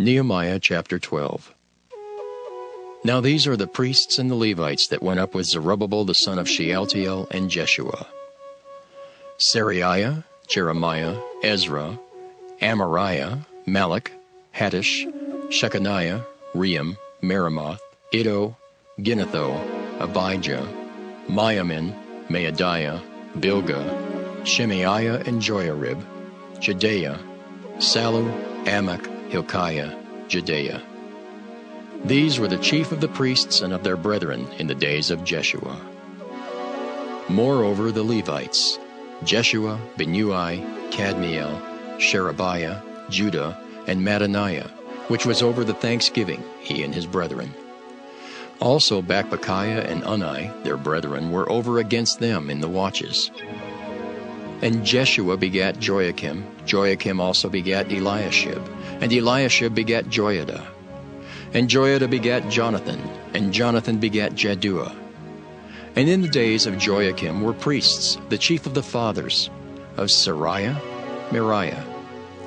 Nehemiah chapter 12. Now these are the priests and the Levites that went up with Zerubbabel the son of Shealtiel and Jeshua: Seraiah, Jeremiah, Ezra, Amariah, Malach, Hattush, Shechaniah, Ream, Meremoth, Iddo, Ginnetho, Abijah, Miamin, Maadiah, Bilgah, Shemaiah and Joiarib, Jedaiah, Sallu, Amok, Hilkiah, Jedaiah. These were the chief of the priests and of their brethren in the days of Jeshua. Moreover the Levites: Jeshua, Binnui, Kadmiel, Sherebiah, Judah, and Mattaniah, which was over the thanksgiving, he and his brethren. Also Bakbukiah and Unni, their brethren, were over against them in the watches. And Jeshua begat Joiakim, Joiakim also begat Eliashib, and Eliashib begat Joiada. And Joiada begat Jonathan, and Jonathan begat Jaddua. And in the days of Joiakim were priests, the chief of the fathers: of Seraiah, Meriah;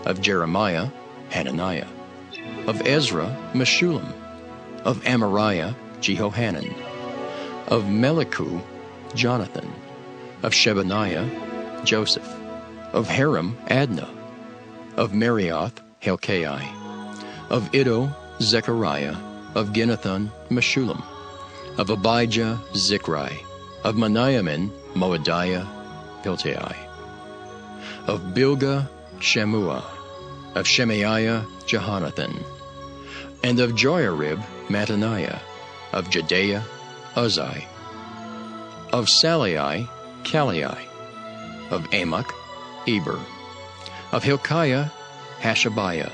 of Jeremiah, Hananiah; of Ezra, Meshullam; of Amariah, Jehohanan; of Melichu, Jonathan; of Shebaniah, Joseph; of Haram, Adnah; of Merioth, Helkai; of Iddo, Zechariah; of Ginnethon, Meshullam; of Abijah, Zichri; of Meniamin, Moadiah, Piltai; of Bilgah, Shammua; of Shemaiah, Jehonathan; and of Joiarib, Mattaniah; of Jedaiah, Uzzi; of Salai, Kalai; of Amok, Eber; of Hilkiah, Hashabiah;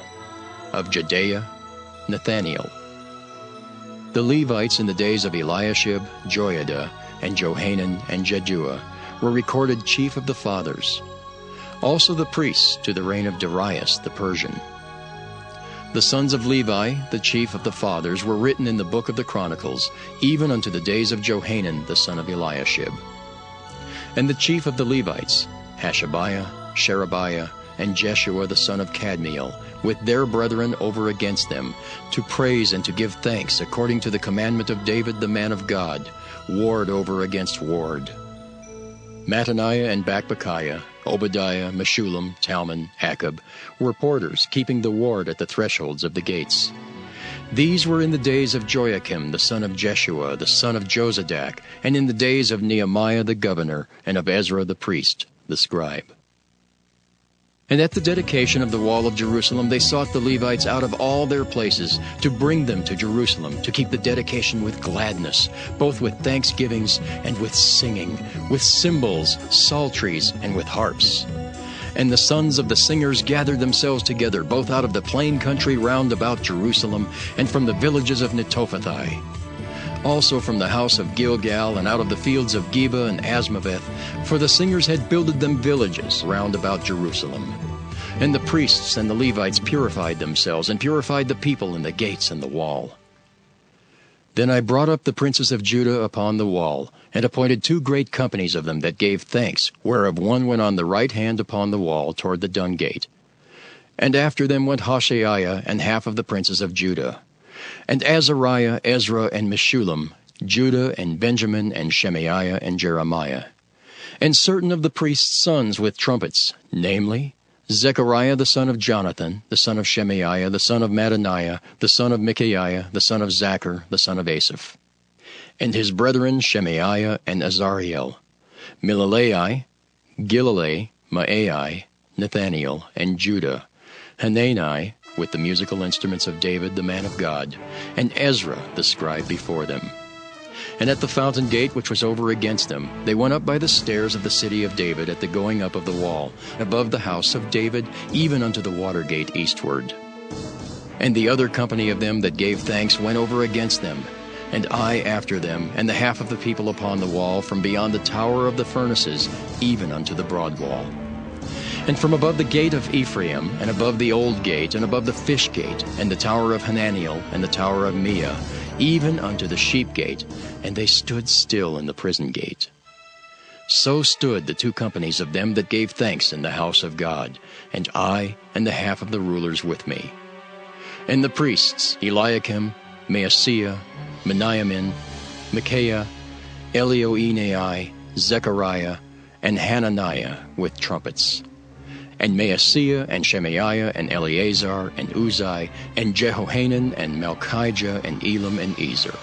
of Jedaiah, Nathaniel. The Levites in the days of Eliashib, Joiada, and Johanan, and Jaddua were recorded chief of the fathers. Also the priests to the reign of Darius the Persian. The sons of Levi, the chief of the fathers, were written in the book of the Chronicles, even unto the days of Johanan the son of Eliashib. And the chief of the Levites, Hashabiah, Sherebiah, and Jeshua the son of Kadmiel, with their brethren over against them, to praise and to give thanks according to the commandment of David the man of God, ward over against ward. Mattaniah and Bakbukiah, Obadiah, Meshullam, Talmon, Akkub, were porters, keeping the ward at the thresholds of the gates. These were in the days of Joiakim the son of Jeshua, the son of Jozadak, and in the days of Nehemiah the governor, and of Ezra the priest, the scribe. And at the dedication of the wall of Jerusalem they sought the Levites out of all their places to bring them to Jerusalem, to keep the dedication with gladness, both with thanksgivings and with singing, with cymbals, psalteries, and with harps. And the sons of the singers gathered themselves together, both out of the plain country round about Jerusalem, and from the villages of Netophathi. Also from the house of Gilgal, and out of the fields of Geba and Asmaveth, for the singers had builded them villages round about Jerusalem. And the priests and the Levites purified themselves, and purified the people in the gates and the wall. Then I brought up the princes of Judah upon the wall, and appointed 2 great companies of them that gave thanks, whereof one went on the right hand upon the wall toward the dung gate. And after them went Hoshaiah and half of the princes of Judah, and Azariah, Ezra, and Meshullam, Judah and Benjamin, and Shemaiah and Jeremiah, and certain of the priests' sons with trumpets, namely, Zechariah the son of Jonathan, the son of Shemaiah, the son of Mattaniah, the son of Micaiah, the son of Zachar, the son of Asaph, and his brethren Shemaiah and Azariel, Milalai, Gilalai, Maai, Nathaniel, and Judah, Hanani, with the musical instruments of David the man of God, and Ezra the scribe before them. And at the fountain gate which was over against them, they went up by the stairs of the city of David at the going up of the wall, above the house of David, even unto the water gate eastward. And the other company of them that gave thanks went over against them, and I after them, and the half of the people upon the wall, from beyond the tower of the furnaces, even unto the broad wall. And from above the gate of Ephraim, and above the old gate, and above the fish gate, and the tower of Hananiel, and the tower of Meah, even unto the sheep gate, and they stood still in the prison gate. So stood the 2 companies of them that gave thanks in the house of God, and I and the half of the rulers with me. And the priests, Eliakim, Maaseiah, Meniamin, Micaiah, Elioenai, Zechariah, and Hananiah with trumpets. And Maaseiah, and Shemaiah, and Eleazar, and Uzai, and Jehohanan, and Malchijah, and Elam, and Ezer.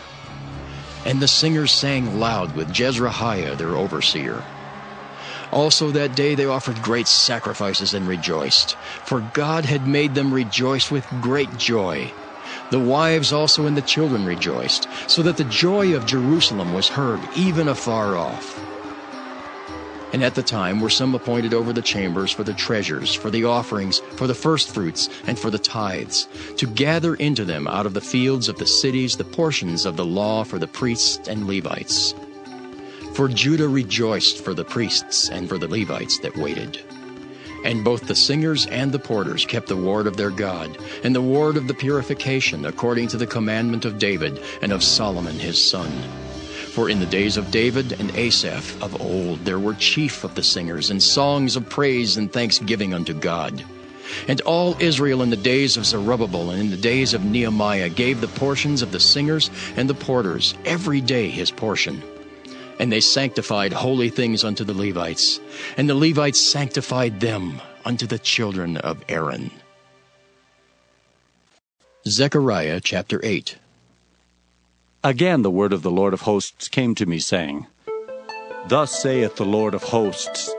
And the singers sang loud with Jezrahiah their overseer. Also that day they offered great sacrifices and rejoiced, for God had made them rejoice with great joy. The wives also and the children rejoiced, so that the joy of Jerusalem was heard even afar off. And at the time were some appointed over the chambers for the treasures, for the offerings, for the firstfruits, and for the tithes, to gather into them out of the fields of the cities the portions of the law for the priests and Levites. For Judah rejoiced for the priests and for the Levites that waited. And both the singers and the porters kept the ward of their God, and the ward of the purification, according to the commandment of David and of Solomon his son. For in the days of David and Asaph of old there were chief of the singers, and songs of praise and thanksgiving unto God. And all Israel in the days of Zerubbabel and in the days of Nehemiah gave the portions of the singers and the porters, every day his portion. And they sanctified holy things unto the Levites, and the Levites sanctified them unto the children of Aaron. Zechariah chapter 8. Again the word of the Lord of hosts came to me, saying, Thus saith the Lord of hosts,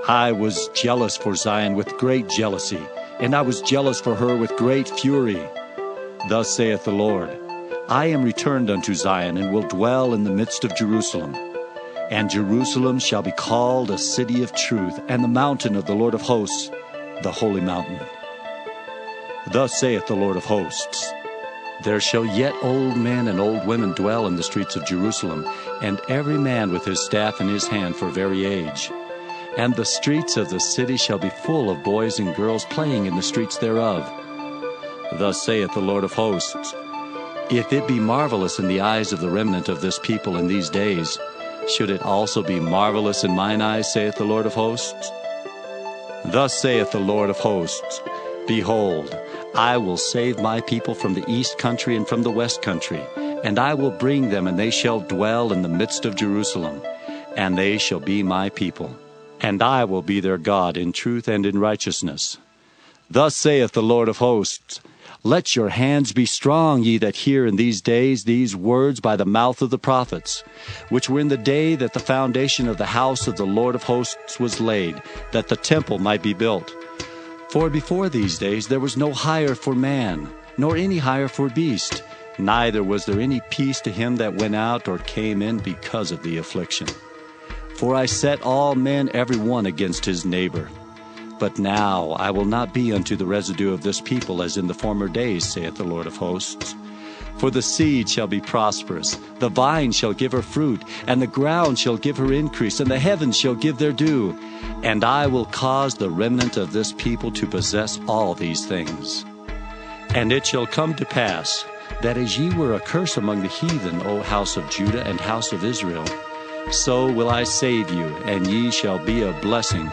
I was jealous for Zion with great jealousy, and I was jealous for her with great fury. Thus saith the Lord, I am returned unto Zion, and will dwell in the midst of Jerusalem. And Jerusalem shall be called a city of truth, and the mountain of the Lord of hosts, the holy mountain. Thus saith the Lord of hosts, There shall yet old men and old women dwell in the streets of Jerusalem, and every man with his staff in his hand for very age. And the streets of the city shall be full of boys and girls playing in the streets thereof. Thus saith the Lord of hosts, If it be marvelous in the eyes of the remnant of this people in these days, should it also be marvelous in mine eyes, saith the Lord of hosts? Thus saith the Lord of hosts, Behold, I will save my people from the east country and from the west country, and I will bring them, and they shall dwell in the midst of Jerusalem, and they shall be my people, and I will be their God in truth and in righteousness. Thus saith the Lord of hosts, Let your hands be strong, ye that hear in these days these words by the mouth of the prophets, which were in the day that the foundation of the house of the Lord of hosts was laid, that the temple might be built. For before these days there was no hire for man, nor any hire for beast, neither was there any peace to him that went out or came in because of the affliction. For I set all men every one against his neighbor. But now I will not be unto the residue of this people as in the former days, saith the Lord of hosts. For the seed shall be prosperous, the vine shall give her fruit, and the ground shall give her increase, and the heavens shall give their dew. And I will cause the remnant of this people to possess all these things. And it shall come to pass, that as ye were a curse among the heathen, O house of Judah and house of Israel, so will I save you, and ye shall be a blessing.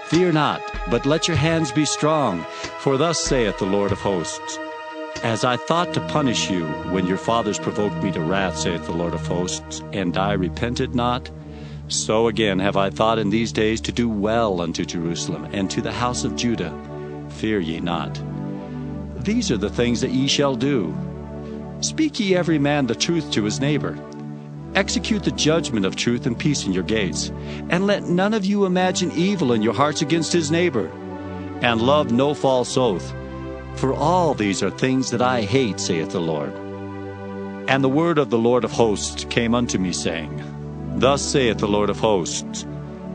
Fear not, but let your hands be strong, for thus saith the Lord of hosts, As I thought to punish you when your fathers provoked me to wrath, saith the Lord of hosts, and I repented not, so again have I thought in these days to do well unto Jerusalem and to the house of Judah. Fear ye not. These are the things that ye shall do. Speak ye every man the truth to his neighbor. Execute the judgment of truth and peace in your gates, and let none of you imagine evil in your hearts against his neighbor. And love no false oath, for all these are things that I hate, saith the Lord. And the word of the Lord of hosts came unto me, saying, Thus saith the Lord of hosts,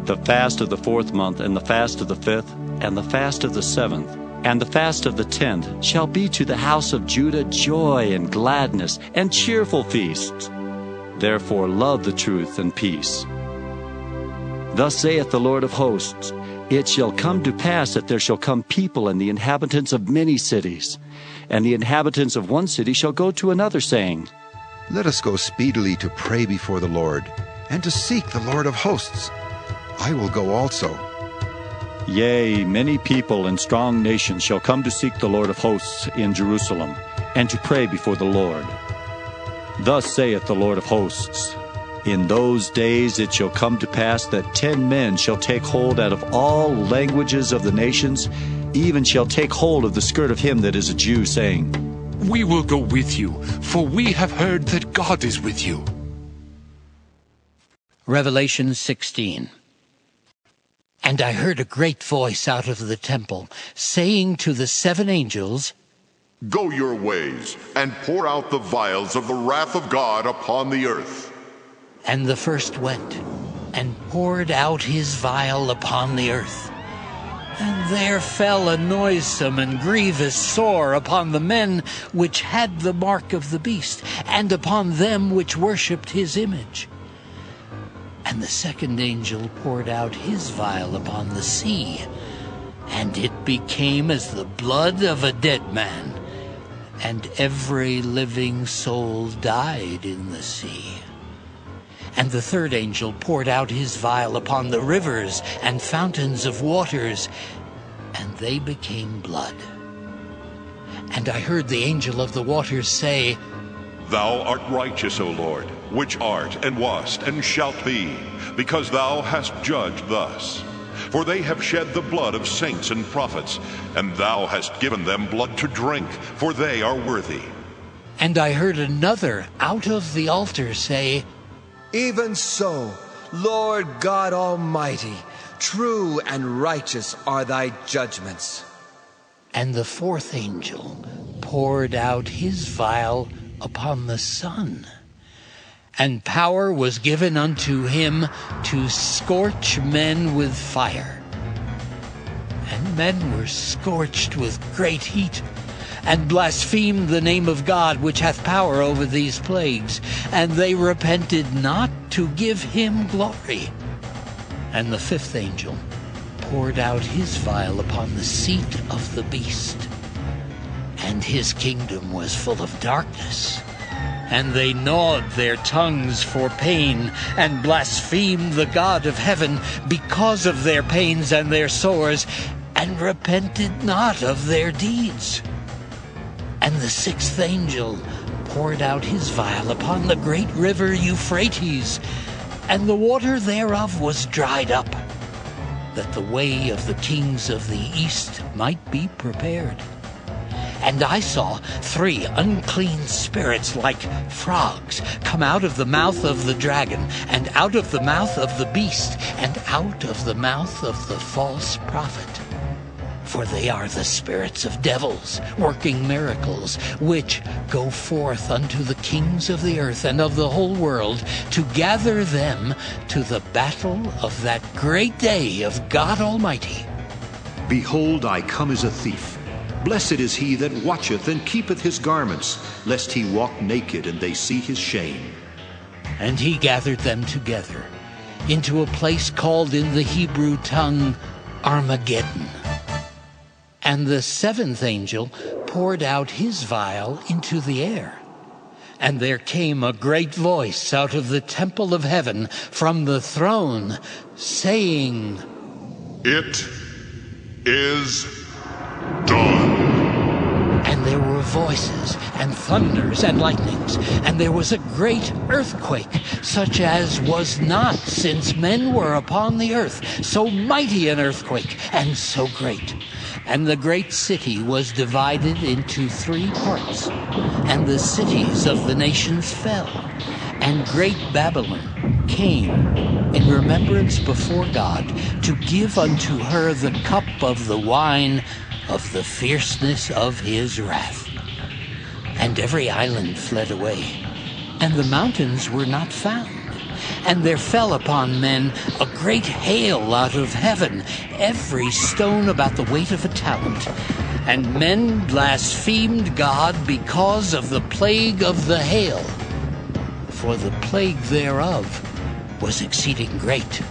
The fast of the 4th month, and the fast of the 5th, and the fast of the 7th, and the fast of the 10th shall be to the house of Judah joy and gladness and cheerful feasts. Therefore love the truth and peace. Thus saith the Lord of hosts, It shall come to pass that there shall come people and the inhabitants of many cities, and the inhabitants of one city shall go to another, saying, Let us go speedily to pray before the Lord, and to seek the Lord of hosts. I will go also. Yea, many people and strong nations shall come to seek the Lord of hosts in Jerusalem, and to pray before the Lord. Thus saith the Lord of hosts, In those days it shall come to pass that 10 men shall take hold out of all languages of the nations, even shall take hold of the skirt of him that is a Jew, saying, We will go with you, for we have heard that God is with you. Revelation 16. And I heard a great voice out of the temple, saying to the 7 angels, Go your ways, and pour out the vials of the wrath of God upon the earth. And the first went, and poured out his vial upon the earth. And there fell a noisome and grievous sore upon the men which had the mark of the beast, and upon them which worshipped his image. And the second angel poured out his vial upon the sea, and it became as the blood of a dead man, and every living soul died in the sea. And the third angel poured out his vial upon the rivers and fountains of waters, and they became blood. And I heard the angel of the waters say, Thou art righteous, O Lord, which art, and wast, and shalt be, because thou hast judged thus. For they have shed the blood of saints and prophets, and thou hast given them blood to drink, for they are worthy. And I heard another out of the altar say, Even so, Lord God Almighty, true and righteous are thy judgments. And the fourth angel poured out his vial upon the sun, and power was given unto him to scorch men with fire. And men were scorched with great heat, and blasphemed the name of God, which hath power over these plagues, and they repented not to give him glory. And the fifth angel poured out his vial upon the seat of the beast, and his kingdom was full of darkness. And they gnawed their tongues for pain, and blasphemed the God of heaven because of their pains and their sores, and repented not of their deeds. And the sixth angel poured out his vial upon the great river Euphrates, and the water thereof was dried up, that the way of the kings of the east might be prepared. And I saw 3 unclean spirits like frogs come out of the mouth of the dragon, and out of the mouth of the beast, and out of the mouth of the false prophet. For they are the spirits of devils, working miracles, which go forth unto the kings of the earth and of the whole world, to gather them to the battle of that great day of God Almighty. Behold, I come as a thief. Blessed is he that watcheth and keepeth his garments, lest he walk naked and they see his shame. And he gathered them together into a place called in the Hebrew tongue Armageddon. And the seventh angel poured out his vial into the air. And there came a great voice out of the temple of heaven from the throne, saying, It is done. And there were voices, and thunders, and lightnings, and there was a great earthquake, such as was not since men were upon the earth, so mighty an earthquake, and so great. And the great city was divided into 3 parts, and the cities of the nations fell. And great Babylon came in remembrance before God, to give unto her the cup of the wine of the fierceness of his wrath. And every island fled away, and the mountains were not found. And there fell upon men a great hail out of heaven, every stone about the weight of a talent. And men blasphemed God because of the plague of the hail, for the plague thereof was exceeding great.